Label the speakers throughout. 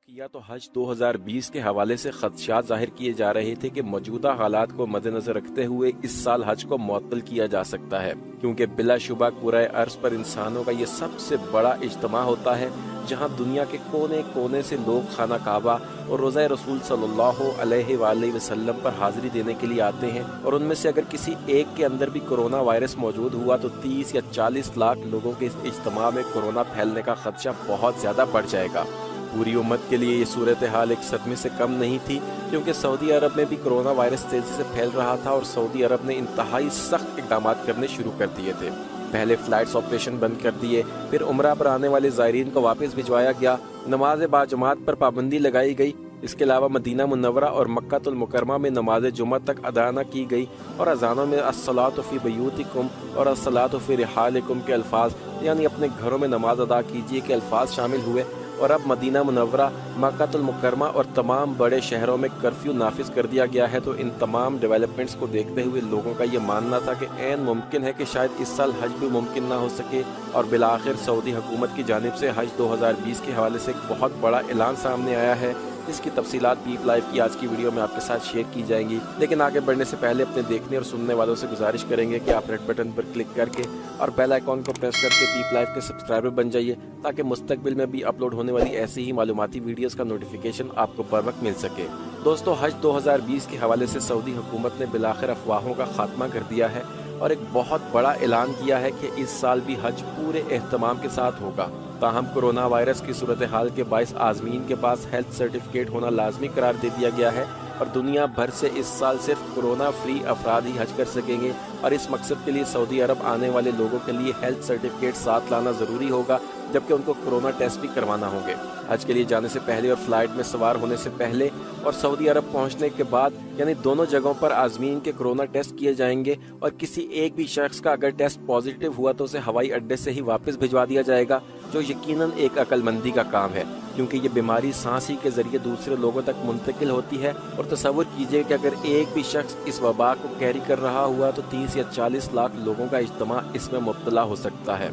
Speaker 1: किया तो हज 2020 के हवाले से खदशात जाहिर किए जा रहे थे कि मौजूदा हालात को मद्देनजर रखते हुए इस साल हज को मुअत्तल किया जा सकता है, क्योंकि बिलाशुबा कुराए अर्ज पर इंसानों का ये सबसे बड़ा इज्तिमा होता है जहां दुनिया के कोने कोने से लोग खाना काबा और रोज़ा रसूल सल्लल्लाहु अलैहि वसल्लम पर हाजिरी देने के लिए आते हैं। और उनमें से अगर किसी एक के अंदर भी कोरोना वायरस मौजूद हुआ तो 30 या 40 लाख लोगों के इस इज्तिमा में कोरोना फैलने का खदशा बहुत ज्यादा बढ़ जाएगा। पूरी उम्मत के लिए ये सूरत हाल एक सदमे से कम नहीं थी, क्योंकि सऊदी अरब में भी कोरोना वायरस तेजी से फैल रहा था और सऊदी अरब ने इंतहाई सख्त इकदाम करने शुरू कर दिए थे। पहले फ्लाइट्स ऑपरेशन बंद कर दिए, फिर उम्रा पर आने वाले ज़ायरीन को वापस भिजवाया गया, नमाज बाजमात पर पाबंदी लगाई गई। इसके अलावा मदीना मुनव्वरा और मक्कातुल मुकरमा में नमाज जुमा तक अदा न की गई और अजानों में अस्सलातु फी बयूतिकुम और अस्सलातु फी रिहालिकुम के अल्फाज, यानी अपने घरों में नमाज अदा कीजिए के अल्फाज शामिल हुए। और अब मदीना मुनव्वरा, मक्कातुल मुकरमा और तमाम बड़े शहरों में कर्फ्यू नाफिज कर दिया गया है। तो इन तमाम डेवलपमेंट्स को देखते हुए लोगों का ये मानना था कि ऐन मुमकिन है कि शायद इस साल हज भी मुमकिन ना हो सके। और बिलाखिर सऊदी हुकूमत की जानिब से हज 2020 के हवाले से एक बहुत बड़ा ऐलान सामने आया है। इसकी तफसीलात पीप लाइव की आज की वीडियो में आपके साथ शेयर की जाएंगी। लेकिन आगे बढ़ने से पहले अपने देखने और सुनने वालों से गुजारिश करेंगे कि आप रेड बटन पर क्लिक करके और बेल आइकॉन को प्रेस करके पीप लाइव के सब्सक्राइबर बन जाइए, ताकि मुस्तकबिल में भी अपलोड होने वाली ऐसी ही मालूमाती वीडियोस का नोटिफिकेशन आपको बर वक्त मिल सके। दोस्तों, हज 2020 के हवाले से सऊदी हुकूमत ने बिलाखिर अफवाहों का खात्मा कर दिया है और एक बहुत बड़ा ऐलान किया है कि इस साल भी हज पूरे एहतमाम के साथ होगा। ताहम कोरोना वायरस की सूरत हाल के बाइस आजमीन के पास हेल्थ सर्टिफिकेट होना लाजमी करार दे दिया गया है और दुनिया भर से इस साल सिर्फ कोरोना फ्री अफराद ही हज कर सकेंगे। और इस मकसद के लिए सऊदी अरब आने वाले लोगों के लिए हेल्थ सर्टिफिकेट साथ लाना जरूरी होगा, जबकि उनको कोरोना टेस्ट भी करवाना होंगे। हज के लिए जाने से पहले और फ्लाइट में सवार होने से पहले और सऊदी अरब पहुंचने के बाद, यानी दोनों जगहों पर आजमीन के कोरोना टेस्ट किए जाएंगे। और किसी एक भी शख्स का अगर टेस्ट पॉजिटिव हुआ तो उसे हवाई अड्डे से ही वापस भिजवा दिया जाएगा, जो यकीनन एक अक्लमंदी का काम है, क्योंकि ये बीमारी सांस ही के जरिए दूसरे लोगों तक मुंतकिल होती है। और तसव्वुर कीजिए कि अगर एक भी शख्स इस वबा को कैरी कर रहा हुआ तो 30 या 40 लाख लोगों का इज्तिमा इसमें मुब्तला हो सकता है।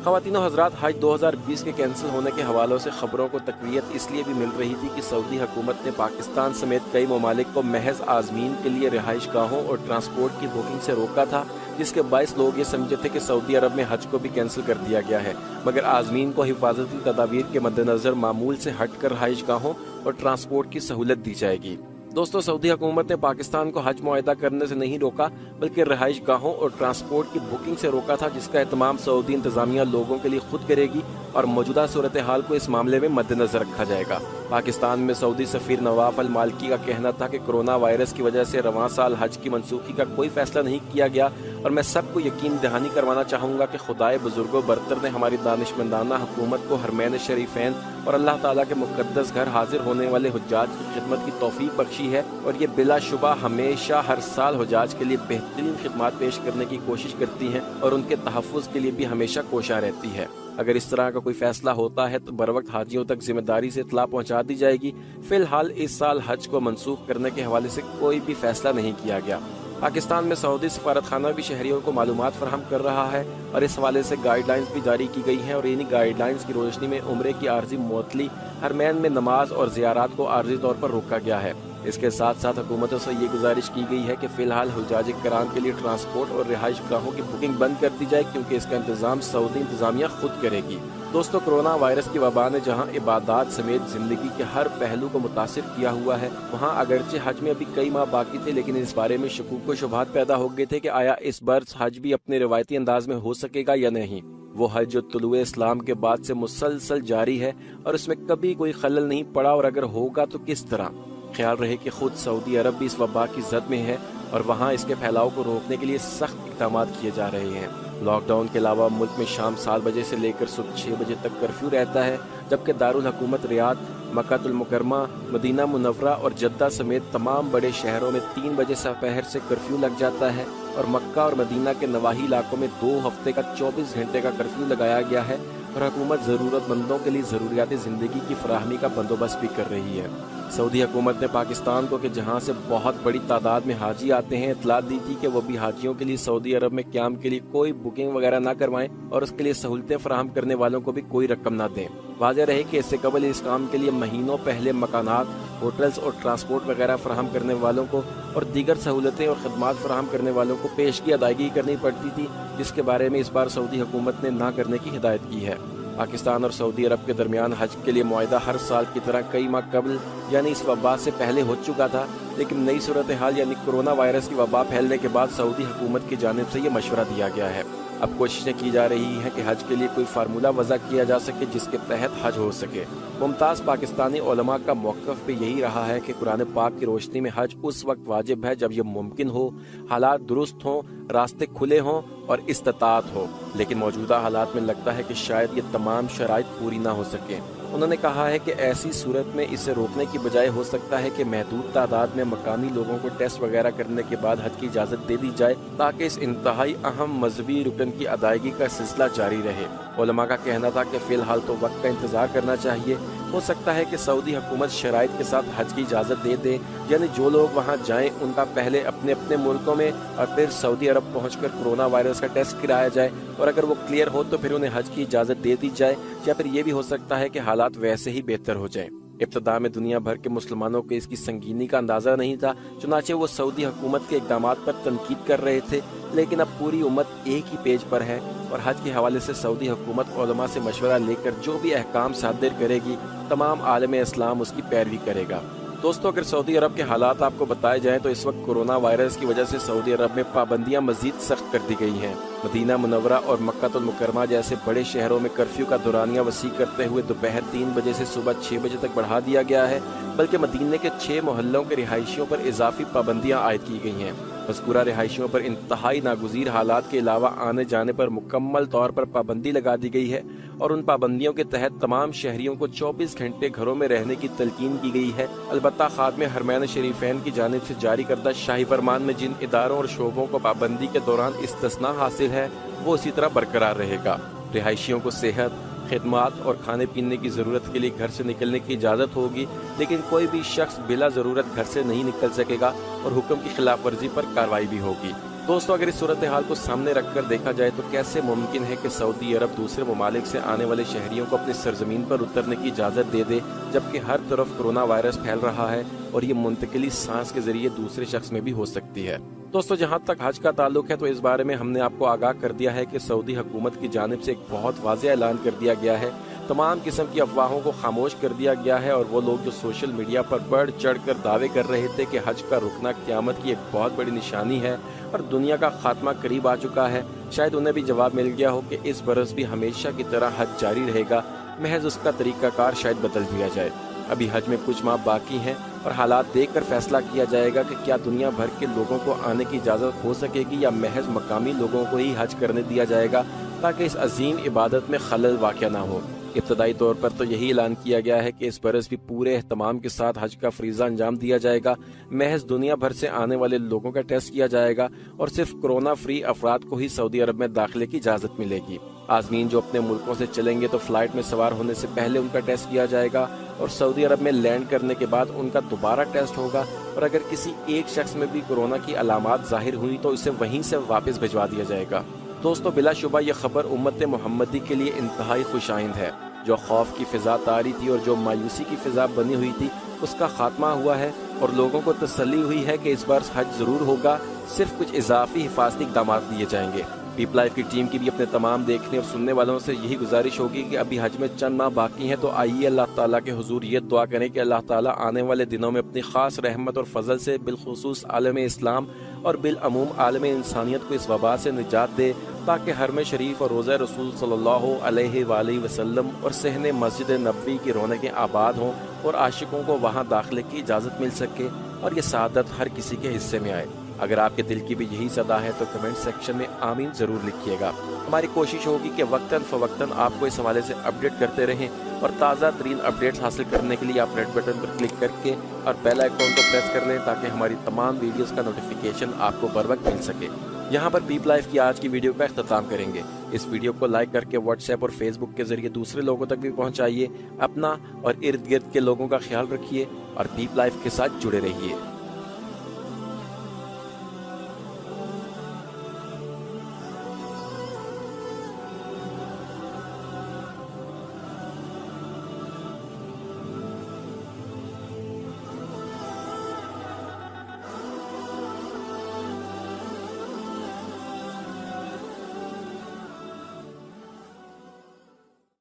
Speaker 1: ख़वातीन और हज़रात, हज 2020 के कैंसिल होने के हवालों से खबरों को तक़वियत इसलिए भी मिल रही थी कि सऊदी हुकूमत ने पाकिस्तान समेत कई ममालिक को महज आज़मीन के लिए रिहाइश गाहों और ट्रांसपोर्ट की बुकिंग से रोका था, जिसके बायस लोग ये समझे थे कि सऊदी अरब में हज को भी कैंसिल कर दिया गया है। मगर आज़मीन को हिफाजती तदाबीर के मद्देनज़र मामूल से हट कर रिहाइश गाहों और ट्रांसपोर्ट की सहूलत दी जाएगी। दोस्तों, सऊदी हुकूमत ने पाकिस्तान को हज मुआहदा करने से नहीं रोका, बल्कि रिहाइश गाहों और ट्रांसपोर्ट की बुकिंग से रोका था, जिसका एहतमाम सऊदी इंतजामिया लोगों के लिए खुद करेगी और मौजूदा सूरत हाल को इस मामले में मद्देनजर रखा जाएगा। पाकिस्तान में सऊदी सफीर नवाफ अल मालिकी का कहना था कि कोरोना वायरस की वजह से रवां साल हज की मनसूखी का कोई फैसला नहीं किया गया और मैं सबको यकीन दहानी करवाना चाहूँगा कि खुदाए बुजुर्गो बरतर ने हमारी दानिशमंदाना हुकूमत को हरमैन शरीफैन और अल्लाह ताला के मुकद्दस घर हाजिर होने वाले हुज्जाज की खिदमत की तौफीक बख्शी है। और ये बिलाशुबा हमेशा हर साल हुज्जाज के लिए बेहतरीन खिदमत पेश करने की कोशिश करती हैं और उनके तहफ़्फ़ुज़ के लिए भी हमेशा कोशा रहती है। अगर इस तरह का कोई फैसला होता है तो बर वक्त हाजियों तक जिम्मेदारी से इत्तला पहुँचा दी जाएगी। फिलहाल इस साल हज को मनसूख करने के हवाले से कोई भी फैसला नहीं किया गया। पाकिस्तान में सऊदी सफारत खाना भी शहरियों को मालूमात फराहम कर रहा है और इस हवाले से गाइडलाइंस भी जारी की गई हैं और इन्हीं गाइडलाइंस की रोशनी में उम्रे की आर्जी मुअत्तली, हरमैन में नमाज और ज़ियारात को आर्जी तौर पर रोका गया है। इसके साथ साथ हुकूमतों से ये गुजारिश की गई है कि फिलहाल हुज्जाज कराम के लिए ट्रांसपोर्ट और रिहाइश गाहों की बुकिंग बंद कर दी जाए, क्योंकि इसका इंतजाम सऊदी इंतजामिया खुद करेगी। दोस्तों, कोरोना वायरस की वबा ने जहां इबादत समेत जिंदगी के हर पहलू को मुतासिर किया हुआ है, वहां अगरचे हज में अभी कई माह बाकी थे, लेकिन इस बारे में शकूक व शुबहात पैदा हो गए थे कि आया इस बार हज भी अपने रिवायती अंदाज में हो सकेगा या नहीं। वो हज जो तुलुए इस्लाम के बाद से मुसलसल जारी है और उसमें कभी कोई खलल नहीं पड़ा, और अगर होगा तो किस तरह। ख्याल रहे कि खुद सऊदी अरब भी इस वबा की जद में है और वहाँ इसके फैलाव को रोकने के लिए सख्त इक़दाम किए जा रहे हैं। लॉकडाउन के अलावा मुल्क में शाम 7 बजे से लेकर सुबह 6 बजे तक कर्फ्यू रहता है, जबकि दारुल हुकूमत रियाद, मक्कातुल मुकरमा, मदीना मुनव्वरा और जद्दा समेत तमाम बड़े शहरों में 3 बजे दोपहर से कर्फ्यू लग जाता है और मक्का और मदीना के नवाही इलाकों में 2 हफ्ते का 24 घंटे का कर्फ्यू लगाया गया है और हुकूमत ज़रूरतमंदों के लिए ज़रूरियात ज़िंदगी की फराहमी का बंदोबस्त भी कर रही है। सऊदी हुकूमत ने पाकिस्तान को कि जहां से बहुत बड़ी तादाद में हाजी आते हैं, इतला दी थी कि वो भी हाजियों के लिए सऊदी अरब में क़याम के लिए कोई बुकिंग वगैरह ना करवाएं और उसके लिए सहूलतें फराहम करने वालों को भी कोई रकम ना दें। वाज़ेह रहे कि इससे कबल इस काम के लिए महीनों पहले मकानात, होटल्स और ट्रांसपोर्ट वगैरह फराहम करने वालों को और दीगर सहूलतें और खदमात फराहम करने वालों को पेशगी अदायगी करनी पड़ती थी, जिसके बारे में इस बार सऊदी हुकूमत ने ना करने की हिदायत की है। पाकिस्तान और सऊदी अरब के दरमियान हज के लिए मुआहिदा हर साल की तरह कई माह कबल यानी इस वबा से पहले हो चुका था, लेकिन नई सूरत हाल यानी कोरोना वायरस की वबा फैलने के बाद सऊदी हुकूमत की जानिब से ये मशवरा दिया गया है। अब कोशिशें की जा रही हैं कि हज के लिए कोई फार्मूला वज़ा किया जा सके जिसके तहत हज हो सके। मुमताज़ पाकिस्तानी उलमा का मौक़िफ़ भी यही रहा है कि कुरान पाक की रोशनी में हज उस वक्त वाजिब है जब यह मुमकिन हो, हालात दुरुस्त हों, रास्ते खुले हों और इस्तिताअत हो, लेकिन मौजूदा हालात में लगता है कि शायद ये तमाम शराइत पूरी ना हो सकें। उन्होंने कहा है कि ऐसी सूरत में इसे रोकने की बजाय हो सकता है कि महदूद तादाद में मकामी लोगों को टेस्ट वगैरह करने के बाद हज की इजाज़त दे दी जाए, ताकि इस इंतहाई अहम मजहबी रुकन की अदायगी का सिलसिला जारी रहे। उलमा का कहना था कि फ़िलहाल तो वक्त का इंतज़ार करना चाहिए, हो सकता है कि सऊदी हुकूमत शराइत के साथ हज की इजाज़त दे दे, यानी जो लोग वहाँ जाएं उनका पहले अपने अपने मुल्कों में और फिर सऊदी अरब पहुँचकर कोरोना वायरस का टेस्ट कराया जाए, और अगर वो क्लियर हो तो फिर उन्हें हज की इजाज़त दे दी जाए, या फिर ये भी हो सकता है कि हालात वैसे ही बेहतर हो जाएं। इब्तिदा में दुनिया भर के मुसलमानों को इसकी संगीनी का अंदाज़ा नहीं था, चुनाचे वो सऊदी हुकूमत के इक़दामात पर तनकीद कर रहे थे, लेकिन अब पूरी उम्मत एक ही पेज पर है और हज के हवाले से सऊदी हुकूमत उलमा से मशवरा लेकर जो भी अहकाम सादिर करेगी, तमाम आलम इस्लाम उसकी पैरवी करेगा। दोस्तों, अगर सऊदी अरब के हालात आपको बताए जाएं तो इस वक्त कोरोना वायरस की वजह से सऊदी अरब में पाबंदियां मजीद सख्त कर दी गई हैं। मदीना मुनव्वरा और मक्कातुल मुकर्रमा जैसे बड़े शहरों में कर्फ्यू का दौरानिया वसी करते हुए दोपहर 3 बजे से सुबह 6 बजे तक बढ़ा दिया गया है, बल्कि मदीने के 6 मोहल्लों के रिहायशियों पर इजाफी पाबंदियां आयद की गई हैं। मज़कूरा रिहायशियों पर इंतहाई नागुज़ीर हालात के अलावा आने जाने पर मुकम्मल तौर पर पाबंदी लगा दी गई है, और उन पाबंदियों के तहत तमाम शहरियों को 24 घंटे घरों में रहने की तलकीन की गई है। अलबत्ता खादिम हरमैन शरीफैन की जानिब से जारी करदा शाही फरमान में जिन इदारों और शोबों को पाबंदी के दौरान इस्तिस्ना हासिल है वो इसी तरह बरकरार रहेगा। रिहायशियों को सेहत, खिदमात और खाने पीने की ज़रूरत के लिए घर से निकलने की इजाज़त होगी, लेकिन कोई भी शख्स बिला ज़रूरत घर से नहीं निकल सकेगा और हुक्म की खिलाफ वर्जी पर कार्रवाई भी होगी। दोस्तों, अगर इस सूरत हाल को सामने रखकर देखा जाए तो कैसे मुमकिन है कि सऊदी अरब दूसरे ममालिक से आने वाले शहरियों को अपनी सरजमीन पर उतरने की इजाज़त दे दे, जबकि हर तरफ कोरोना वायरस फैल रहा है और ये मुंतकिली सांस के जरिए दूसरे शख्स में भी हो सकती है। दोस्तों, जहां तक हज का ताल्लुक है तो इस बारे में हमने आपको आगाह कर दिया है कि सऊदी हुकूमत की जानिब से एक बहुत वाज़ेह ऐलान कर दिया गया है। तमाम किस्म की अफवाहों को खामोश कर दिया गया है, और वो लोग जो सोशल मीडिया पर बढ़ चढ़ कर दावे कर रहे थे कि हज का रुकना क़यामत की एक बहुत बड़ी निशानी है और दुनिया का खात्मा करीब आ चुका है, शायद उन्हें भी जवाब मिल गया हो कि इस बरस भी हमेशा की तरह हज जारी रहेगा, महज उसका तरीकाकार शायद बदल दिया जाए। अभी हज में कुछ माह बाकी हैं और हालात देखकर फैसला किया जाएगा कि क्या दुनिया भर के लोगों को आने की इजाज़त हो सकेगी या महज मकामी लोगों को ही हज करने दिया जाएगा, ताकि इस अजीम इबादत में खलल वाक़या ना हो। इब्तदाई तौर पर तो यही ऐलान किया गया है कि इस बरस भी पूरे एहतमाम के साथ हज का फरीज़ा अंजाम दिया जाएगा। महज दुनिया भर से आने वाले लोगों का टेस्ट किया जाएगा और सिर्फ कोरोना फ्री अफराद को ही सऊदी अरब में दाखिले की इजाज़त मिलेगी। आज़मीन जो अपने मुल्कों से चलेंगे तो फ्लाइट में सवार होने से पहले उनका टेस्ट किया जाएगा और सऊदी अरब में लैंड करने के बाद उनका दोबारा टेस्ट होगा, और अगर किसी एक शख्स में भी कोरोना की अलामात जाहिर हुई तो उसे वहीं से वापस भिजवा दिया जाएगा। दोस्तों, बिलाशुबा ये खबर उम्मत मोहम्मदी के लिए इंतहाई खुशाइंद है। जो खौफ की फिजा तारी थी और जो मायूसी की फिजा बनी हुई थी उसका खात्मा हुआ है और लोगों को तसल्ली हुई है कि इस बार हज जरूर होगा, सिर्फ कुछ इजाफी हिफाजती इक़दाम दिए जाएंगे। पीपल लाइफ की टीम की भी अपने तमाम देखने और सुनने वालों से यही गुजारिश होगी कि अभी हज में चंद माह बाकी हैं, तो आइए अल्लाह ताला के हुजूर ये दुआ करें कि अल्लाह ताला आने वाले दिनों में अपनी खास रहमत और फजल से बिलखुसूस आलम इस्लाम और बिलअमूम आलम इंसानियत को इस वबा से निजात दे, ताकि हरम शरीफ और रोज़ा रसूल सल्लल्लाहु अलैहि वसल्लम और सहने मस्जिद नबवी की रौनकें आबाद हों और आशिकों को वहाँ दाखिले की इजाज़त मिल सके और ये सआदत हर किसी के हिस्से में आए। अगर आपके दिल की भी यही सदा है तो कमेंट सेक्शन में आमीन ज़रूर लिखिएगा। हमारी कोशिश होगी कि वक्तन फ़वक्तन आपको इस हवाले से अपडेट करते रहें, और ताज़ा तरीन अपडेट्स हासिल करने के लिए आप रेड बटन पर क्लिक करके और बेल आइकॉन को प्रेस कर लें, ताकि हमारी तमाम वीडियोस का नोटिफिकेशन आपको बर वक्त मिल सके। यहाँ पर पीपल लाइफ की आज की वीडियो का इख्तिताम करेंगे। इस वीडियो को लाइक करके व्हाट्सएप और फेसबुक के जरिए दूसरे लोगों तक भी पहुँचाइए। अपना और इर्द गिर्द के लोगों का ख्याल रखिए और पीपल लाइफ के साथ जुड़े रहिए।